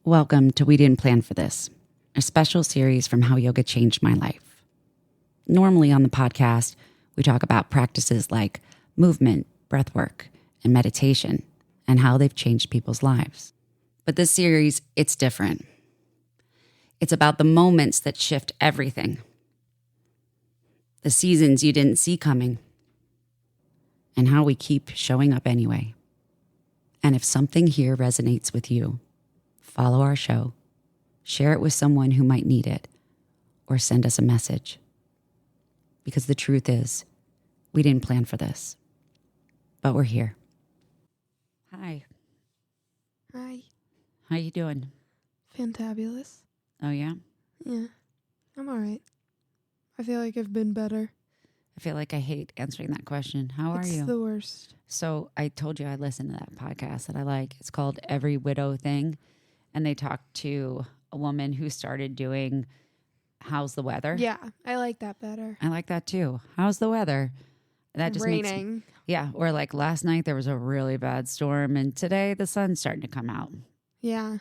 Welcome to We Didn't Plan for This, a special series from How Yoga Changed My Life. Normally on the podcast, we talk about practices like movement, breathwork, and meditation, and how they've changed people's lives. But this series, it's different. It's about the moments that shift everything. The seasons you didn't see coming, and how we keep showing up anyway. And if something here resonates with you, follow our show, share it with someone who might need it, or send us a message. Because the truth is, we didn't plan for this, but we're here. Hi. Hi. How you doing? Fantabulous. Oh, yeah? Yeah. I'm all right. I feel like I've been better. I feel like I hate answering that question. How are you? It's the worst. So I told you I listened to that podcast that I like. It's called Every Widow Thing. And they talked to a woman who started doing How's the Weather? Yeah, I like that better. I like that too. How's the weather? That just Raining. Yeah, or like last night there was a really bad storm and today the sun's starting to come out. Yeah.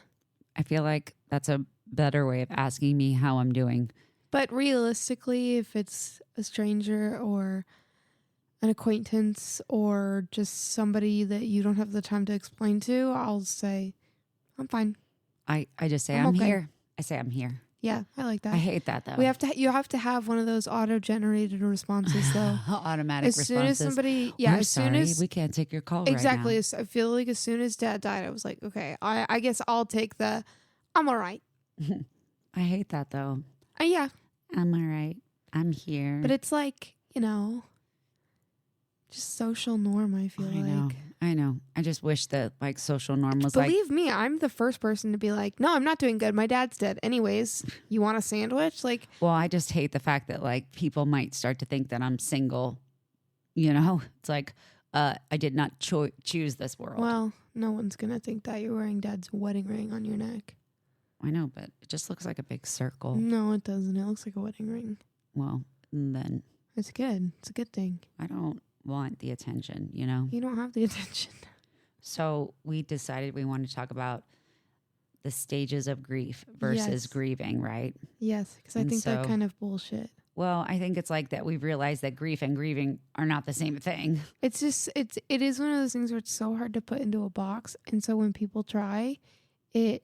I feel like that's a better way of asking me how I'm doing. But realistically, if it's a stranger or an acquaintance or just somebody that you don't have the time to explain to, I'll say, I'm fine. I just say I'm I'm okay. here. I say I'm here. Yeah, I like that. I hate that though. You have to have one of those auto-generated responses though. Automatic as responses. soon as somebody, yeah, We're as soon sorry, as we can't take your call exactly. right I feel like as soon as Dad died, I was like, okay, I guess I'll take the, I'm all right. now. I hate that though. Yeah, I'm all right. I'm here. but it's like, just social norm. I feel I know. I just wish that like social norm was Believe me, I'm the first person to be like, no, I'm not doing good. My dad's dead. Anyways, you want a sandwich? Like, well, I just hate the fact that like people might start to think that I'm single. It's like I did not choose this world. well, no one's gonna think that you're wearing Dad's wedding ring on your neck. I know, but it just looks like a big circle. No, it doesn't. It looks like a wedding ring. Well, then It's good. It's a good thing. I don't want the attention, You don't have the attention. So we decided we wanted to talk about the stages of grief versus Yes. grieving, right? Yes, because I And think they're so- kind of bullshit. Well, I think it's like that we've realized that grief and grieving are not the same thing. It is one of those things where it's so hard to put into a box, and so when people try, it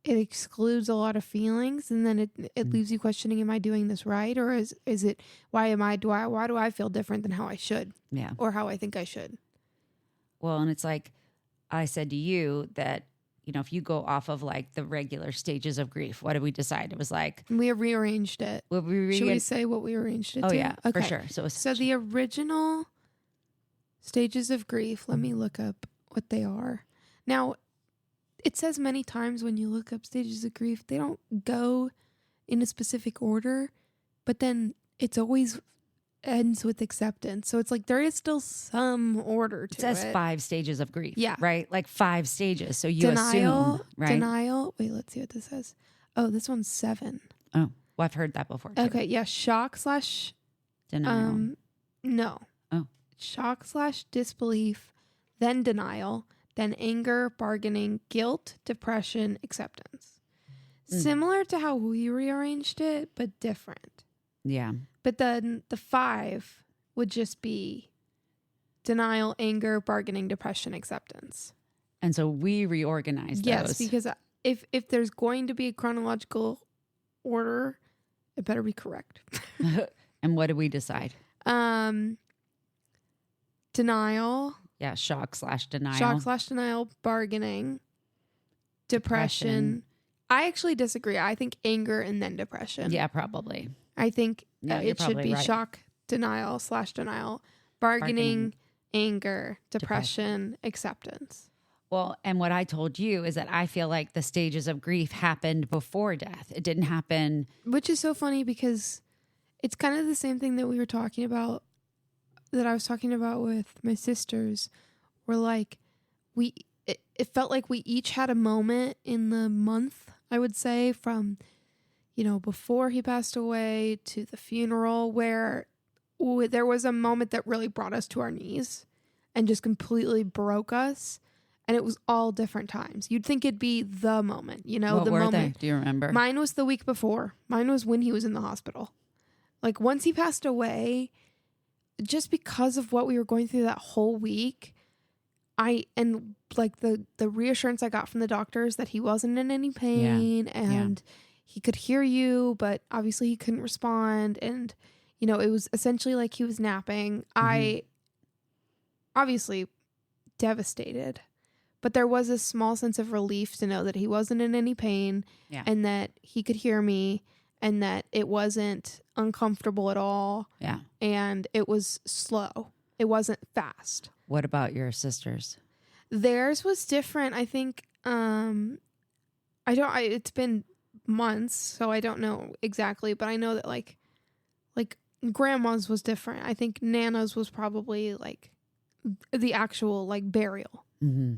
excludes a lot of feelings, and then it leaves you questioning: am I doing this right, or is it why do I feel different than how I should, Yeah. or how I think I should? Well, and it's like I said to you that, if you go off of like the regular stages of grief, what did we decide? It was like, We rearranged it. well, Should we say what we arranged it Oh to? yeah, okay. for sure. So The original stages of grief, let me look up what they are. Now, it says many times when you look up stages of grief, they don't go in a specific order, but then it's always ends with acceptance. So it's like there is still some order to it. it says 5 stages of grief. Yeah. Right? Like 5 stages. So you Denial, assume, right? Denial. Wait, let's see what this says. Oh, this one's 7. Oh, well, I've heard that before too. Okay, yeah, shock / Denial. no. Oh. Shock / disbelief, then denial, then anger, bargaining, guilt, depression, acceptance. Similar to how we rearranged it, but different. Yeah. But then the 5 would just be denial, anger, bargaining, depression, acceptance. And so we reorganized Yes, those. because if there's going to be a chronological order, it better be correct. And what did we decide? Denial, Yeah, shock / denial. shock / denial, bargaining, depression. I actually disagree. I think anger and then depression. Yeah, probably. I think Yeah, you're it should probably be right. shock, denial / denial, bargaining, anger, depression, acceptance. Well, and what I told you is that I feel like the stages of grief happened before death. It didn't happen. Which is so funny because it's kind of the same thing that I was talking about with my sisters. We're like, it felt like we each had a moment in the month, I would say, from, before he passed away to the funeral, where there was a moment that really brought us to our knees and just completely broke us. And it was all different times. You'd think it'd be the moment, you know, What the were moment. they? Do you remember? Mine was the week before. Mine was when he was in the hospital. Like once he passed away, just because of what we were going through that whole week, the reassurance I got from the doctors that he wasn't in any pain and he could hear you, but obviously he couldn't respond. And, you know, it was essentially like he was napping. I obviously devastated, but there was a small sense of relief to know that he wasn't in any pain and that he could hear me and that it wasn't uncomfortable at all. Yeah. And it was slow. It wasn't fast. What about your sisters? Theirs was different. I think, it's been months, so I don't know exactly, but I know that like grandma's was different. I think Nana's was probably like the actual like burial. Mm-hmm.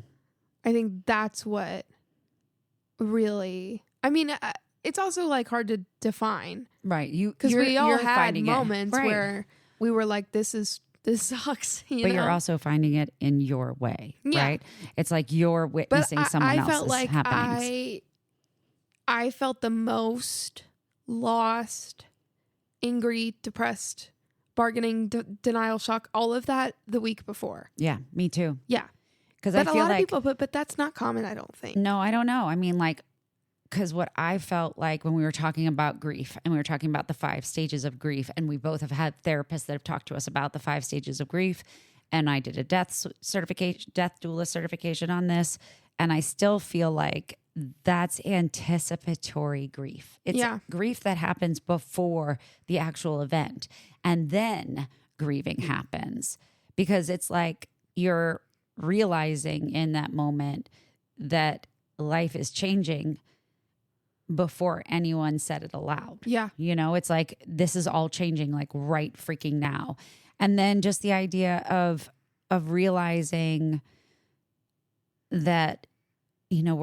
I think that's what really, I mean, it's also like hard to define. Right. Because we all had moments where we were like, this sucks. But you're also finding it in your way, right? It's like you're witnessing someone else's felt like happenings. I felt the most lost, angry, depressed, bargaining, denial, shock, all of that the week before. Yeah, me too. Yeah. Because I feel a lot like of people, but that's not common, I don't think. No, I don't know. I mean, like, because what I felt like when we were talking about grief and we were talking about the 5 stages of grief, and we both have had therapists that have talked to us about the 5 stages of grief, and I did a death doula certification on this, and I still feel like that's anticipatory grief. It's grief that happens before the actual event, and then grieving happens because it's like you're realizing in that moment that life is changing before anyone said it aloud. Yeah. You know, it's like this is all changing like right freaking now. And then just the idea of realizing that, you know,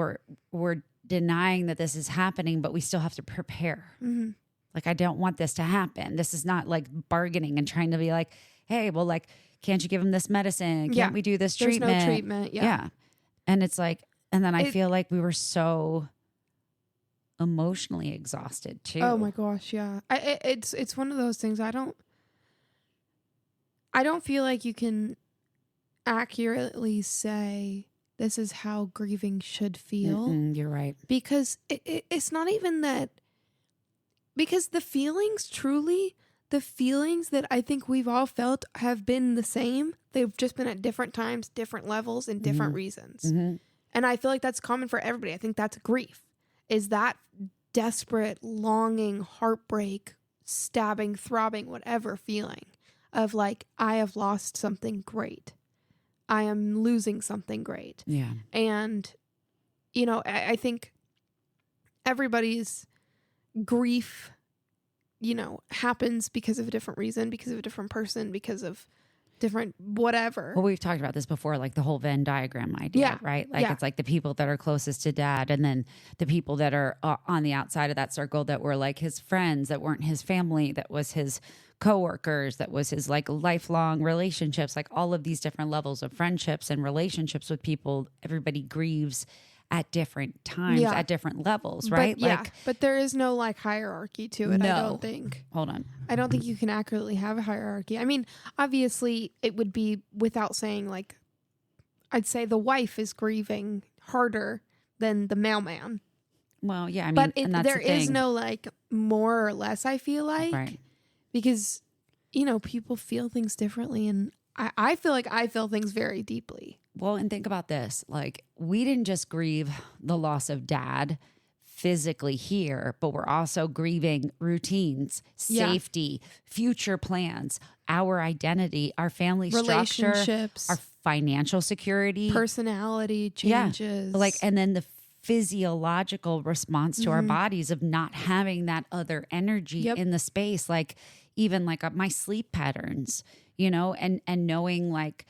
we're denying that this is happening, but we still have to prepare. Mm-hmm. Like, I don't want this to happen. This is not like bargaining and trying to be like, hey, well, like, can't you give him this medicine? Can't we do this treatment? There's no treatment. Yeah. And it's like, and then I feel like we were so emotionally exhausted too. Oh my gosh. Yeah. It's one of those things. I don't feel like you can accurately say this is how grieving should feel. You're right. Because it's not even that, because the feelings that I think we've all felt have been the same. They've just been at different times, different levels, and different reasons. Mm-hmm. And I feel like that's common for everybody. I think that's grief, is that desperate, longing, heartbreak, stabbing, throbbing, whatever feeling of like, I have lost something great. I am losing something great. Yeah. And, you know, I think everybody's grief, you know, happens because of a different reason, because of a different person, because of different whatever. Well, we've talked about this before, like the whole Venn diagram idea, right? Like it's like the people that are closest to dad, and then the people that are on the outside of that circle that were like his friends, that weren't his family, that was his coworkers, that was his like lifelong relationships, like all of these different levels of friendships and relationships with people. Everybody grieves at different times, at different levels, right? But, but there is no like hierarchy to it. No. I don't think. Hold on. I don't think you can accurately have a hierarchy. I mean, obviously it would be without saying like, I'd say the wife is grieving harder than the mailman. Well, yeah, I mean, but there is no like more or less, I feel like. Right. Because, you know, people feel things differently, and I feel like I feel things very deeply. Well, and think about this. Like, we didn't just grieve the loss of dad physically here, but we're also grieving routines, safety, future plans, our identity, our family structure, relationships, our financial security, personality changes. Yeah. Like, and then the physiological response to our bodies of not having that other energy in the space. Like, even like my sleep patterns, you know, and knowing like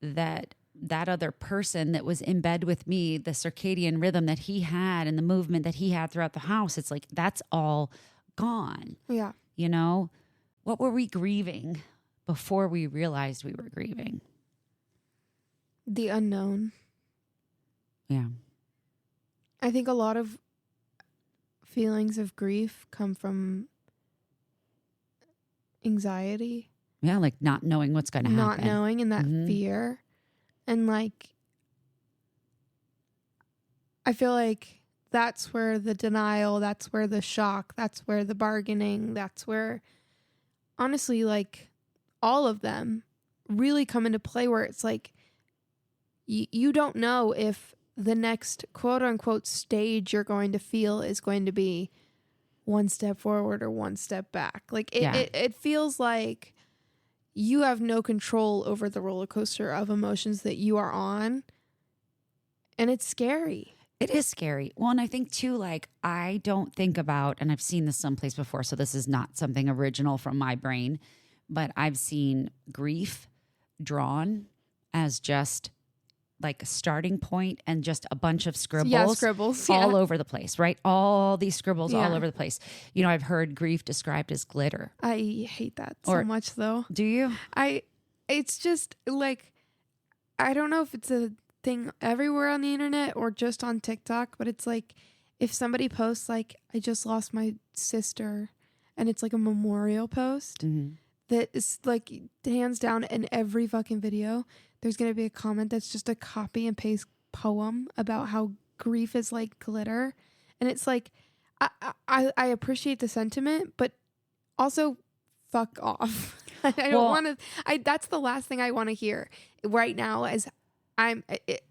that other person that was in bed with me, the circadian rhythm that he had and the movement that he had throughout the house, it's like, that's all gone. Yeah. You know, what were we grieving before we realized we were grieving? The unknown. Yeah. I think a lot of feelings of grief come from anxiety. Yeah, like not knowing what's going to happen. Not knowing and that fear. And like, I feel like that's where the denial, that's where the shock, that's where the bargaining, that's where, honestly, like all of them really come into play, where it's like, you don't know if the next quote unquote stage you're going to feel is going to be one step forward or one step back. Like it feels like you have no control over the roller coaster of emotions that you are on. And it's scary. It is scary. Well, and I think too, like, I don't think about, and I've seen this someplace before, so this is not something original from my brain, but I've seen grief drawn as just like a starting point and just a bunch of scribbles. Yeah, scribbles. All over the place, right? All these scribbles all over the place. You know, I've heard grief described as glitter. I hate that so much, though. Do you? It's just like, I don't know if it's a thing everywhere on the internet or just on TikTok, but it's like, if somebody posts like, I just lost my sister, and it's like a memorial post that is like, hands down, in every fucking video there's going to be a comment that's just a copy and paste poem about how grief is like glitter. And it's like, I appreciate the sentiment, but also fuck off. I don't want to, that's the last thing I want to hear right now. As it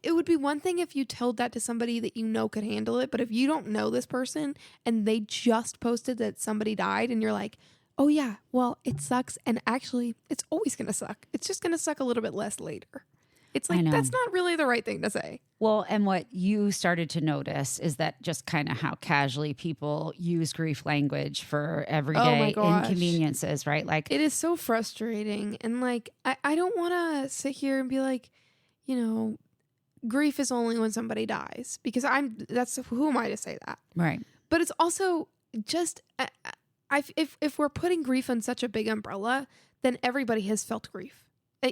would be one thing if you told that to somebody that you know could handle it, but if you don't know this person and they just posted that somebody died and you're like, oh yeah, well, it sucks, and actually it's always gonna suck. It's just gonna suck a little bit less later. It's like, that's not really the right thing to say. Well, and what you started to notice is that just kind of how casually people use grief language for everyday inconveniences, right? Like, it is so frustrating. And like, I don't want to sit here and be like, you know, grief is only when somebody dies, because who am I to say that? Right. But it's also just, if we're putting grief on such a big umbrella, then everybody has felt grief,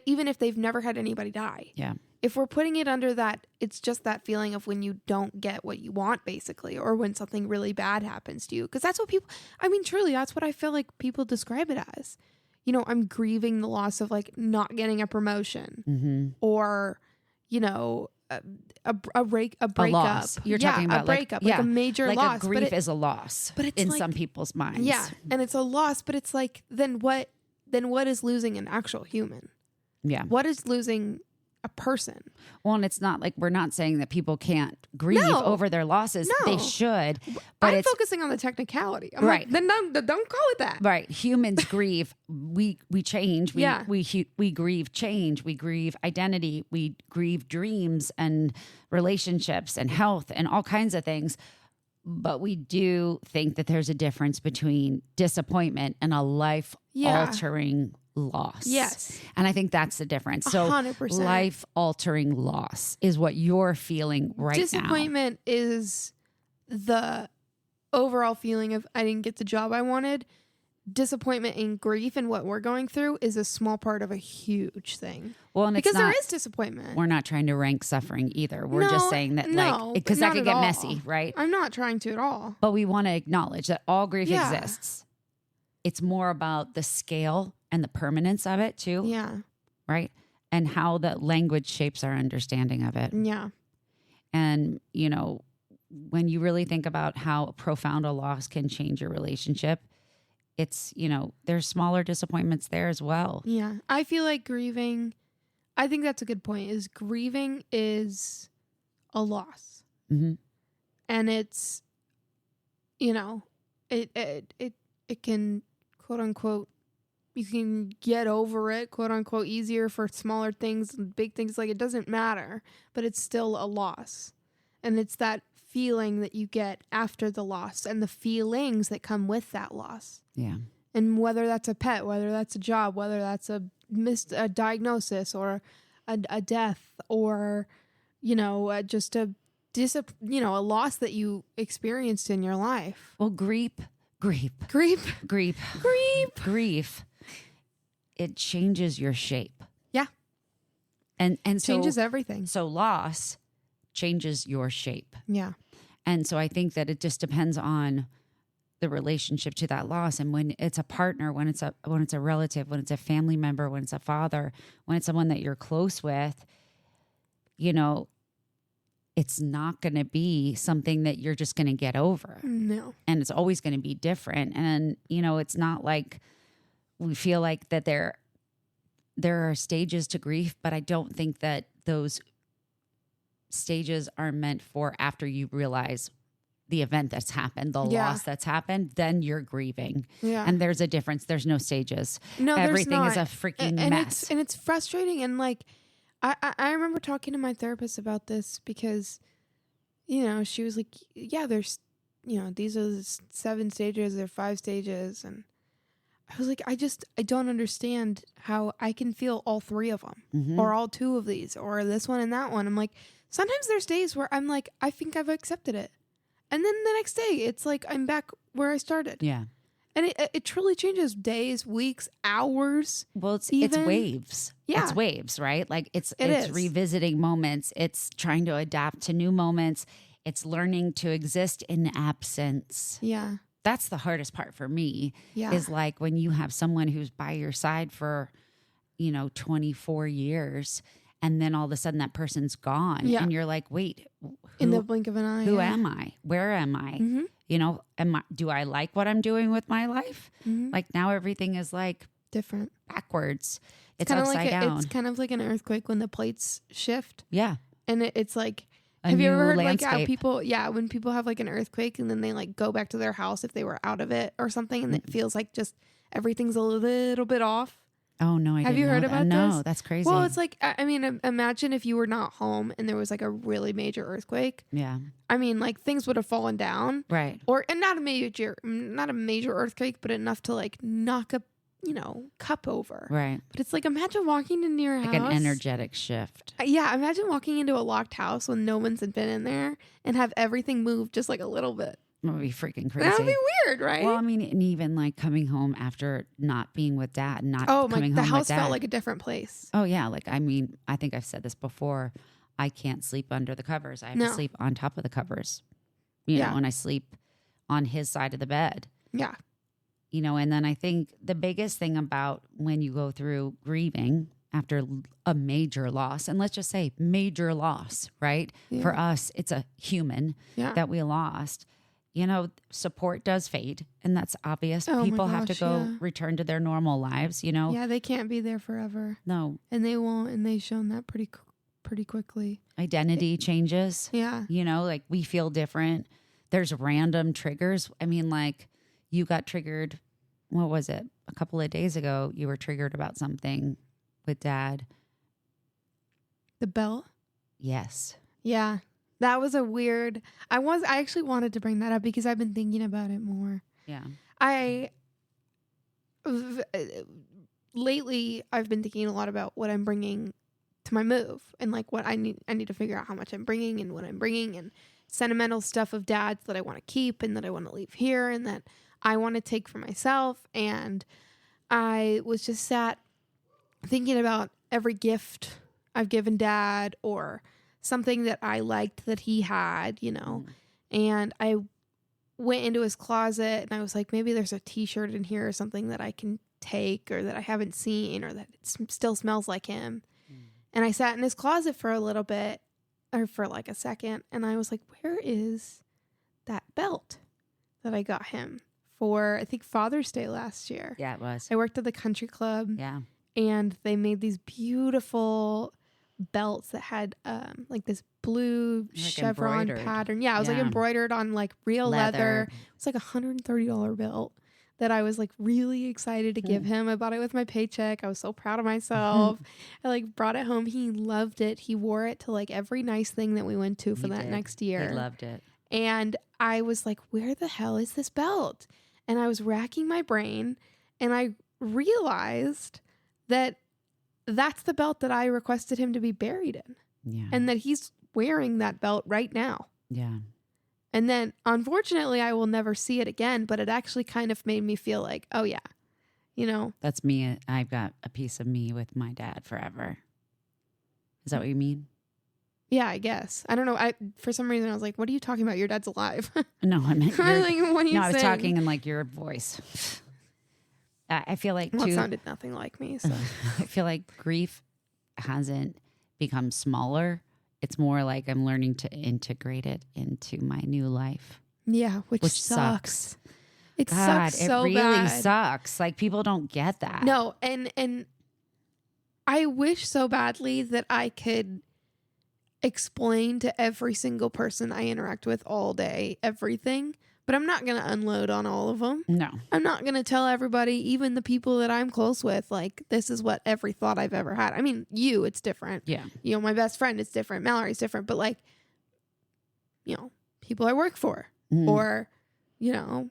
even if they've never had anybody die. Yeah. If we're putting it under that, it's just that feeling of when you don't get what you want, basically, or when something really bad happens to you. Because that's what truly, that's what I feel like people describe it as. You know, I'm grieving the loss of like not getting a promotion, or, you know, a breakup. Loss. You're talking about a breakup, like a major loss. A grief is a loss, but it's in some people's minds. Yeah, and it's a loss, but it's like, then what is losing an actual human? Yeah. What is losing a person? Well, and it's not like, we're not saying that people can't grieve over their losses. No. They should. But I'm focusing on the technicality. I'm right. Like, then don't call it that. Right. Humans grieve. We change. We grieve change. We grieve identity. We grieve dreams and relationships and health and all kinds of things. But we do think that there's a difference between disappointment and a life-altering loss. Yes. And I think that's the difference. So 100%. Life-altering loss is what you're feeling right now. Disappointment is the overall feeling of, I didn't get the job I wanted. Disappointment and grief and what we're going through is a small part of a huge thing. Well, and because there is disappointment. We're not trying to rank suffering either. We're just saying that, like, because that could get messy, right? I'm not trying to at all. But we want to acknowledge that all grief exists. It's more about the scale and the permanence of it too. Yeah. Right? And how the language shapes our understanding of it. Yeah. And, you know, when you really think about how profound a loss can change your relationship, it's, you know, there's smaller disappointments there as well. Yeah. I feel like grieving, I think that's a good point, is grieving is a loss. Mm-hmm. And it's, you know, it can, quote unquote, you can get over it, quote unquote, easier for smaller things and big things. Like, it doesn't matter, but it's still a loss. And it's that feeling that you get after the loss and the feelings that come with that loss. Yeah. And whether that's a pet, whether that's a job, whether that's a diagnosis or a death, or, you know, just a loss that you experienced in your life. Well, grief. It changes your shape. Yeah. And so changes everything. So loss changes your shape. Yeah. And so I think that it just depends on the relationship to that loss. And when it's a partner, when it's a relative, when it's a family member, when it's a father, when it's someone that you're close with, you know, it's not going to be something that you're just going to get over. No. And it's always going to be different. And, you know, it's not like we feel like that there are stages to grief, but I don't think that those stages are meant for after you realize the event that's happened, the loss that's happened, then you're grieving. Yeah. And there's a difference. There's no stages. No, everything there's not. is a freaking mess. It's frustrating. And like, I remember talking to my therapist about this because, you know, she was like, yeah, there's, you know, these are the 7 stages, there are 5 stages. And I was like, I don't understand how I can feel all 3 of them or all 2 of these or this one and that one. I'm like, sometimes there's days where I'm like, I think I've accepted it. And then the next day, it's like I'm back where I started. Yeah. And it truly changes days, weeks, hours. Well, it's waves. Yeah. It's waves, right? Like it's is. revisiting moments. It's trying to adapt to new moments. It's learning to exist in absence. Yeah. That's the hardest part for me. Yeah. Is like when you have someone who's by your side for, you know, 24 years. And then all of a sudden that person's gone. Yeah. And you're like, wait. In the blink of an eye. Who am I? Where am I? Mm-hmm. You know, do I like what I'm doing with my life? Mm-hmm. Like now everything is like different. Backwards. It's kind of upside like down. It's kind of like an earthquake when the plates shift. Yeah. And it's like, A have you new ever heard landscape. like how people, when people have like an earthquake and then they like go back to their house if they were out of it or something and it feels like just everything's a little bit off. Oh, no, I Have didn't you heard know about that. this? No, that's crazy. Well, it's like, I mean, imagine if you were not home and there was like a really major earthquake. Yeah. I mean, like things would have fallen down. Right. And not a major earthquake, but enough to like knock a, you know, cup over. Right. But it's like, imagine walking into your house. Like an energetic shift. Yeah. Imagine walking into a locked house when no one's been in there and have everything move just like a little bit. That would be freaking crazy. That would be weird, right? Well, I mean, and even like coming home after not being with dad, coming the home with house dad. felt like a different place. Oh, yeah. Like, I mean, I think I've said this before. I can't sleep under the covers. I have to sleep on top of the covers. You know, and I sleep on his side of the bed. Yeah. You know, and then I think the biggest thing about when you go through grieving after a major loss, and let's just say major loss, right? Yeah. For us, it's a human that we lost. You know, support does fade, and that's obvious. Oh People my have to gosh, go return to their normal lives, you know? Yeah, they can't be there forever. No. And they won't, and they've shown that pretty quickly. Identity changes. Yeah. You know, like we feel different. There's random triggers. I mean, like you got triggered, what was it? A couple of days ago, you were triggered about something with dad. The belt? Yes. Yeah. That was a weird. I actually wanted to bring that up because I've been thinking about it more. Yeah. Lately I've been thinking a lot about what I'm bringing to my move and like what I need to figure out how much I'm bringing and what I'm bringing and sentimental stuff of dad's that I want to keep and that I want to leave here and that I want to take for myself. And I was just sat thinking about every gift I've given dad or something that I liked that he had, you know. And I went into his closet and I was like, maybe there's a t-shirt in here or something that I can take or that I haven't seen or that it still smells like him. And I sat in his closet for a little bit or for like a second. And I was like, where is that belt that I got him for, I think, Father's Day last year? Yeah, it was. I worked at the country club. Yeah. And they made these beautiful belts that had like this blue Like chevron embroidered. pattern. Yeah, it was like embroidered on like real leather. It's like $130 belt that I was like really excited to give him. I bought it with my paycheck. I was so proud of myself. I like brought it home. He loved it. He wore it to like every nice thing that we went to for that next year. He loved it. And I was like, where the hell is this belt? And I was racking my brain and I realized that that's the belt that I requested him to be buried in. Yeah. And that he's wearing that belt right now. Yeah. And then, unfortunately, I will never see it again, but it actually kind of made me feel like, oh, yeah, you know. That's me. I've got a piece of me with my dad forever. Is that what you mean? Yeah, I guess. I don't know. For some reason I was like, what are you talking about? Your dad's alive. No, I meant I was like, what are you no, I was saying? talking in like your voice. I feel like Well, it too, sounded nothing like me. So I feel like grief hasn't become smaller. It's more like I'm learning to integrate it into my new life. yeah, which sucks. It God, sucks so it really bad. sucks. Like people don't get that. No, and I wish so badly that I could explain to every single person I interact with all day everything, but I'm not going to unload on all of them. No. I'm not going to tell everybody, even the people that I'm close with, like, this is what every thought I've ever had. I mean, it's different. Yeah. You know, my best friend is different. Mallory's different. But, like, you know, people I work for or, you know,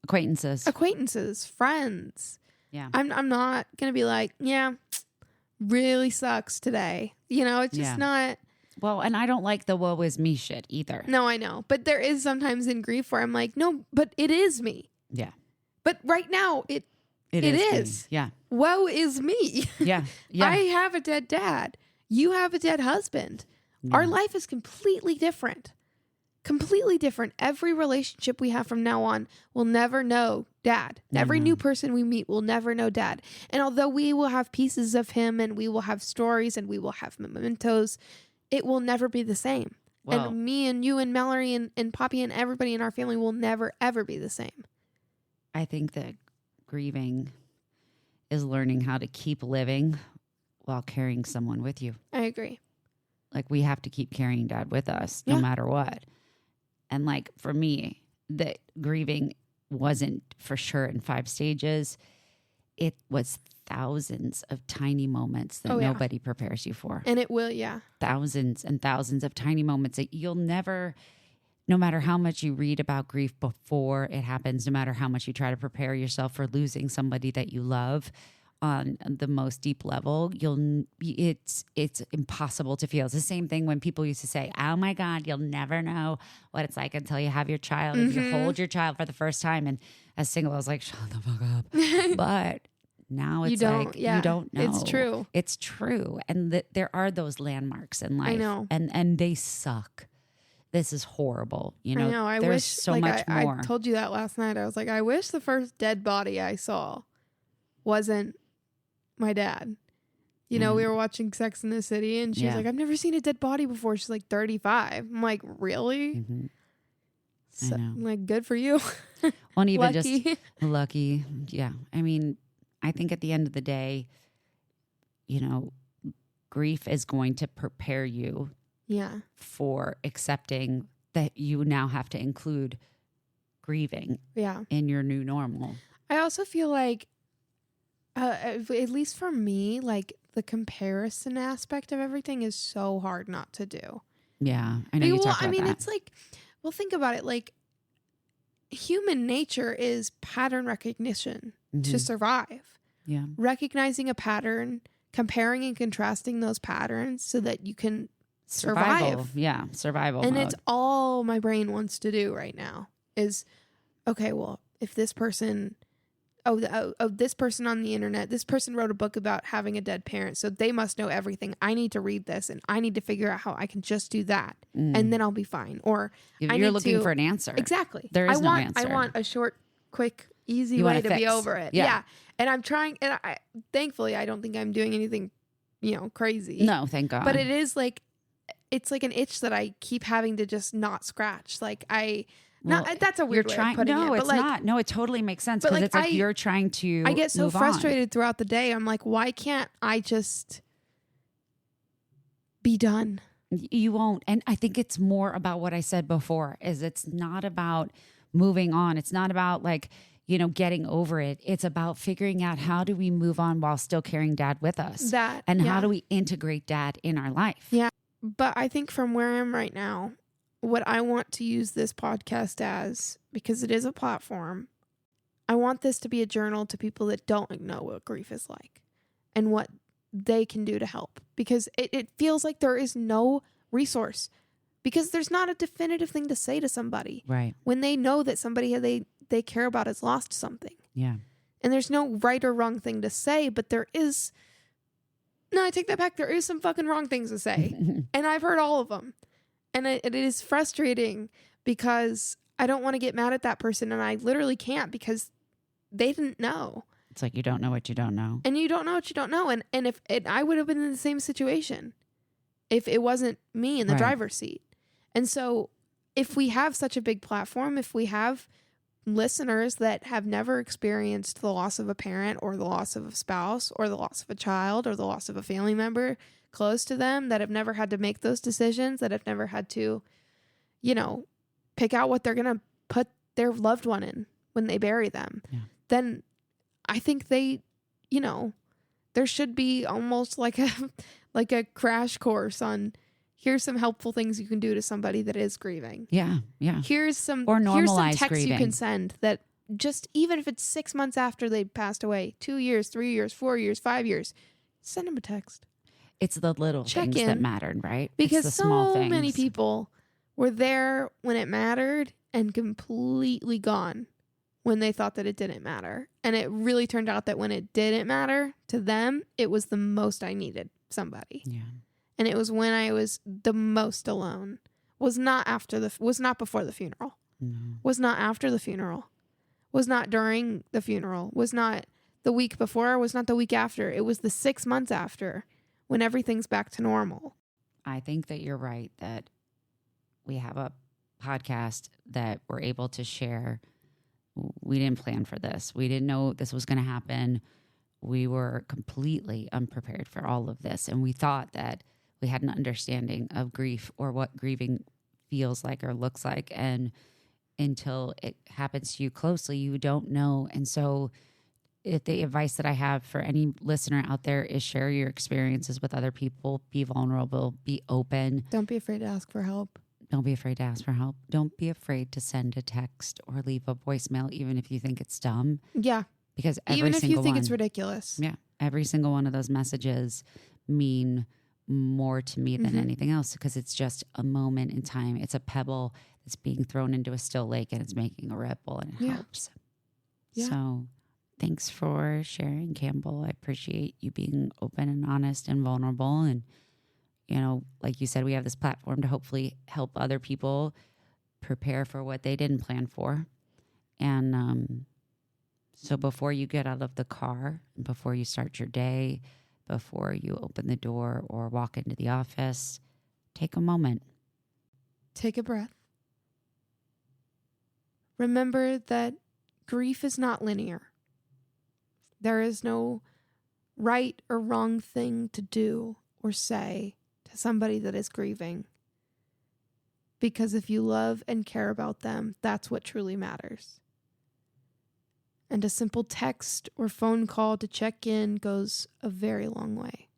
acquaintances, friends. Yeah. I'm not going to be like, yeah, really sucks today. You know, it's just not. Well, and I don't like the woe is me shit either. No, I know. But there is sometimes in grief where I'm like, no, but it is me. Yeah. But right now, it is. Yeah. Woe is me. Yeah. Yeah. I have a dead dad. You have a dead husband. Yeah. Our life is completely different. Completely different. Every relationship we have from now on will never know dad. Every new person we meet will never know dad. And although we will have pieces of him and we will have stories and we will have mementos, it will never be the same. Well, and me and you and Mallory and Poppy and everybody in our family will never, ever be the same. I think that grieving is learning how to keep living while carrying someone with you. I agree. Like we have to keep carrying dad with us no matter what. And like for me, that grieving wasn't for sure in 5 stages. It was thousands of tiny moments that nobody prepares you for. And it will, Thousands and thousands of tiny moments that you'll never, no matter how much you read about grief before it happens, no matter how much you try to prepare yourself for losing somebody that you love on the most deep level, it's impossible to feel. It's the same thing when people used to say, oh my God, you'll never know what it's like until you have your child and you hold your child for the first time. And as single, I was like, shut the fuck up. But now it's like, you don't know. It's true. It's true. And there are those landmarks in life. I know. And they suck. This is horrible. You know, I know. I there's wish, so like, much more. I told you that last night. I was like, I wish the first dead body I saw wasn't my dad. You know, we were watching Sex in the City and she's like, I've never seen a dead body before. She's like 35. I'm like, really? Mm-hmm. So, I know. I'm like, good for you. Well, and even Lucky. just lucky. Yeah. I mean, I think at the end of the day, you know, grief is going to prepare you for accepting that you now have to include grieving in your new normal. I also feel like, at least for me, like the comparison aspect of everything is so hard not to do. Yeah, I know you talk about that. It's like, well, think about it. Like, human nature is pattern recognition to survive. Yeah, recognizing a pattern, comparing and contrasting those patterns so that you can survive. Yeah, survival. And mode. it's all my brain wants to do right now is, okay, well, if this person, this person on the internet, this person wrote a book about having a dead parent, so they must know everything. I need to read this and I need to figure out how I can just do that and then I'll be fine. Or you're looking for an answer. Exactly. There is no answer. I want a short, quick, easy way to be over it. Yeah. And I'm trying, and thankfully I don't think I'm doing anything, crazy. No, thank God. But it is like, it's like an itch that I keep having to just not scratch. Like that's a weird way of putting it. No, it's like, not. No, it totally makes sense because it's like you're trying to I get so move frustrated throughout the day. I'm like, why can't I just be done? You won't. And I think it's more about what I said before, is it's not about moving on. It's not about like, getting over it. It's about figuring out how do we move on while still carrying dad with us? How do we integrate dad in our life? Yeah. But I think from where I am right now, what I want to use this podcast as, because it is a platform, I want this to be a journal to people that don't know what grief is like and what they can do to help. Because it feels like there is no resource, because there's not a definitive thing to say to somebody. Right. When they know that somebody they care about has lost something. Yeah. And there's no right or wrong thing to say, but there is No, I take that back. There is some fucking wrong things to say. And I've heard all of them. And it is frustrating because I don't want to get mad at that person. And I literally can't because they didn't know. It's like you don't know what you don't know. And you don't know what you don't know. And if I would have been in the same situation if it wasn't me in the driver's seat. And so if we have such a big platform, if we have listeners that have never experienced the loss of a parent or the loss of a spouse or the loss of a child or the loss of a family member close to them, that have never had to make those decisions, that have never had to, pick out what they're going to put their loved one in when they bury them, then I think they, there should be almost like a crash course on here's some helpful things you can do to somebody that is grieving. Yeah. Here's some texts grieving. You can send that just, even if it's 6 months after they passed away, 2 years, 3 years, 4 years, 5 years, send them a text. It's the little things that mattered, right? Because it's the small things. Many people were there when it mattered and completely gone when they thought that it didn't matter. And it really turned out that when it didn't matter to them, it was the most I needed somebody. Yeah. And it was when I was the most alone. Was not before the funeral. No. Was not after the funeral. Was not during the funeral. Was not the week before. Was not the week after. It was the 6 months after when everything's back to normal. I think that you're right that we have a podcast that we're able to share. We didn't plan for this. We didn't know this was going to happen. We were completely unprepared for all of this. And we thought that we had an understanding of grief or what grieving feels like or looks like. And until it happens to you closely, you don't know. And so if the advice that I have for any listener out there is share your experiences with other people, be vulnerable, be open. Don't be afraid to ask for help. Don't be afraid to ask for help. Don't be afraid to send a text or leave a voicemail, even if you think it's dumb. Yeah. Because even if you think it's ridiculous. Yeah. Every single one of those messages mean more to me than anything else because it's just a moment in time. It's a pebble that's being thrown into a still lake and it's making a ripple and it helps. Yeah. So thanks for sharing, Campbell. I appreciate you being open and honest and vulnerable. And, like you said, we have this platform to hopefully help other people prepare for what they didn't plan for. And so before you get out of the car, before you start your day, before you open the door or walk into the office, take a moment. Take a breath. Remember that grief is not linear. There is no right or wrong thing to do or say to somebody that is grieving. Because if you love and care about them, that's what truly matters. And a simple text or phone call to check in goes a very long way.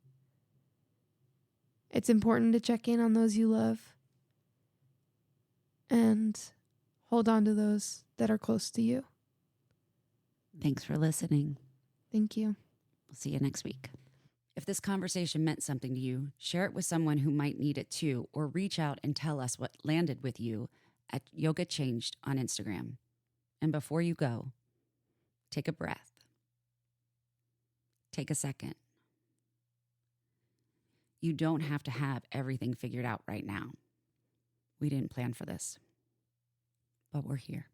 It's important to check in on those you love and hold on to those that are close to you. Thanks for listening. Thank you. We'll see you next week. If this conversation meant something to you, share it with someone who might need it too, or reach out and tell us what landed with you at Yoga Changed on Instagram. And before you go, take a breath. Take a second. You don't have to have everything figured out right now. We didn't plan for this, but we're here.